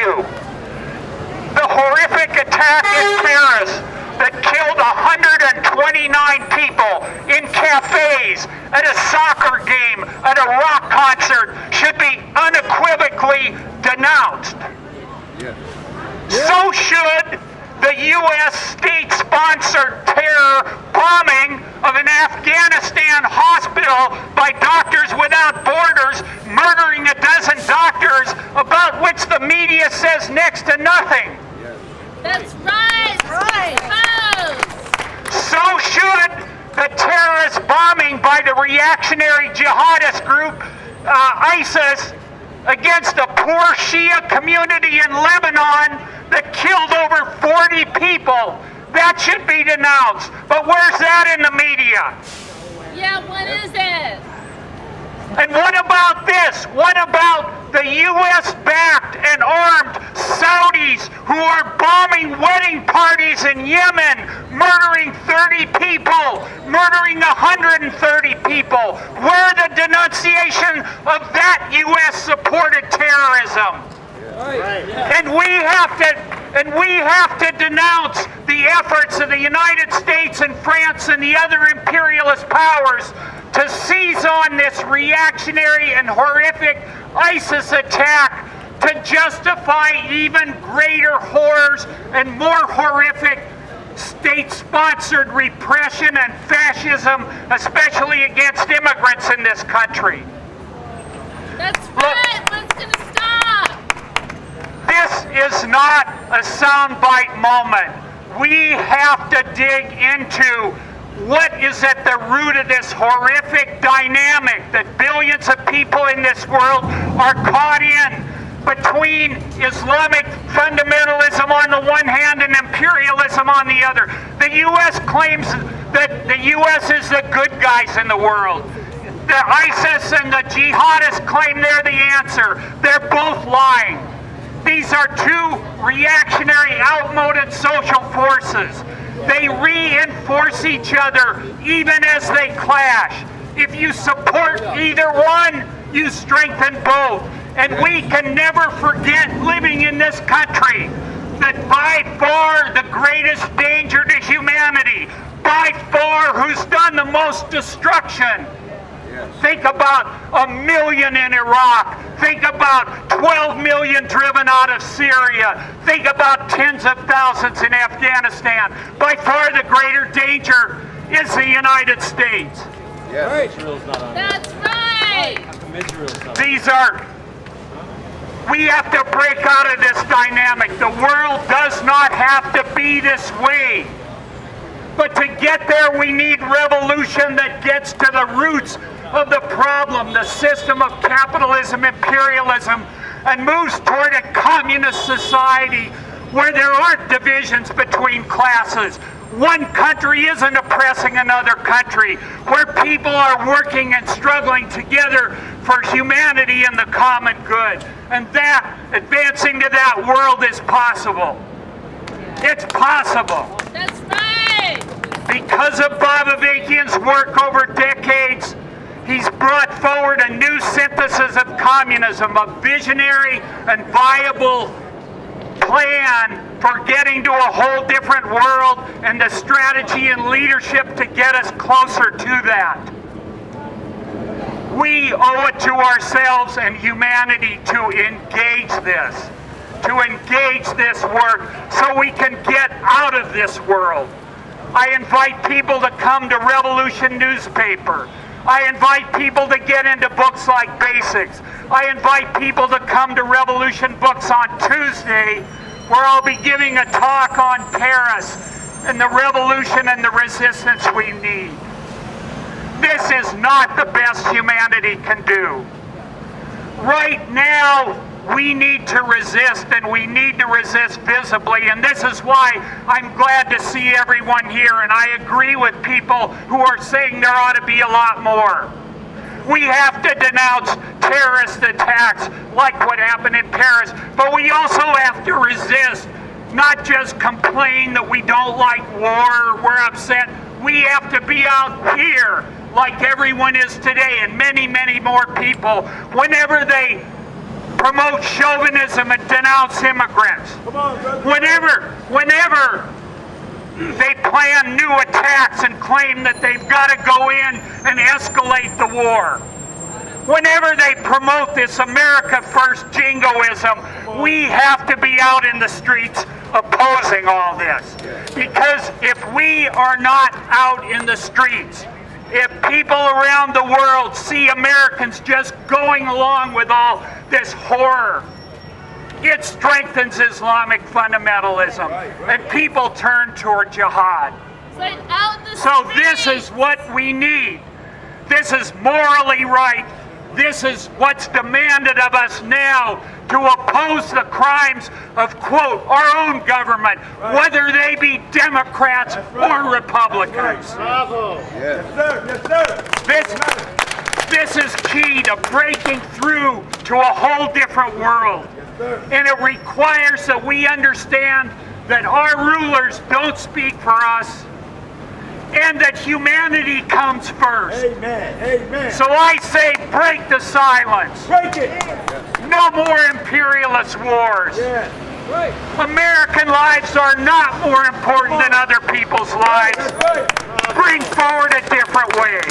you. The horrific attack in Paris that killed 129 people in cafes, at a soccer game, at a rock concert should be unequivocally denounced. So should the U.S. state-sponsored terror bombing of an Afghanistan hospital by Doctors Without Borders, murdering a dozen doctors, about which the media says next to nothing. That's right! Right! So should the terrorist bombing by the reactionary jihadist group ISIS against a poor Shia community in Lebanon that killed over 40 people. That should be denounced. But where's that in the media? Yeah, what is it? And what about this? What about the U.S.-backed and armed Saudis who are bombing wedding parties in Yemen, murdering 30 people, murdering 130 people? Where the denunciation of that U.S.-supported terrorism? And we have to denounce the efforts of the United States and France and the other imperialist powers to seize on this reactionary and horrific ISIS attack to justify even greater horrors and more horrific state-sponsored repression and fascism, especially against immigrants in this country. That's right. What's going to stop? This is not a soundbite moment. We have to dig into what is at the root of this horrific dynamic that billions of people in this world are caught in between Islamic fundamentalism on the one hand and imperialism on the other. The U.S. claims that the U.S. is the good guys in the world. The ISIS and the jihadists claim they're the answer. They're both lying. These are two reactionary, outmoded social forces. They reinforce each other even as they clash. If you support either one, you strengthen both. And we can never forget, living in this country, that by far the greatest danger to humanity, by far who's done the most destruction. Think about 1 million in Iraq. Think about 12 million driven out of Syria. Think about tens of thousands in Afghanistan. By far the greater danger is the United States. Yes. That's right. We have to break out of this dynamic. The world does not have to be this way. But to get there, we need revolution that gets to the roots of the problem, the system of capitalism, imperialism, and moves toward a communist society where there aren't divisions between classes. One country isn't oppressing another country, where people are working and struggling together for humanity and the common good. And that, advancing to that world is possible. It's possible. That's right. Because of Babavikian's work over decades, he's brought forward a new synthesis of communism, a visionary and viable plan for getting to a whole different world, and the strategy and leadership to get us closer to that. We owe it to ourselves and humanity to engage this work so we can get out of this world. I invite people to come to Revolution newspaper. I invite people to get into books like Basics. I invite people to come to Revolution Books on Tuesday, where I'll be giving a talk on Paris and the revolution and the resistance we need. This is not the best humanity can do. Right now, we need to resist, and we need to resist visibly, and this is why I'm glad to see everyone here, and I agree with people who are saying there ought to be a lot more. We have to denounce terrorist attacks like what happened in Paris, but we also have to resist, not just complain that we don't like war or we're upset. We have to be out here like everyone is today, and many, many more people, whenever they promote chauvinism and denounce immigrants. Whenever they plan new attacks and claim that they've got to go in and escalate the war. Whenever they promote this America First jingoism, we have to be out in the streets opposing all this. Because if we are not out in the streets, if people around the world see Americans just going along with all this horror, it strengthens Islamic fundamentalism, and people turn toward jihad. So this is what we need. This is morally right. This is what's demanded of us now to oppose the crimes of, quote, our own government, whether they be Democrats or Republicans. Bravo. Yes, sir. Yes, sir. This is key to breaking through to a whole different world. And it requires that we understand that our rulers don't speak for us, and that humanity comes first. Amen. Amen. So I say, break the silence. Break it. No more imperialist wars. Yes. Right. American lives are not more important than other people's lives. Right. Bring forward a different way.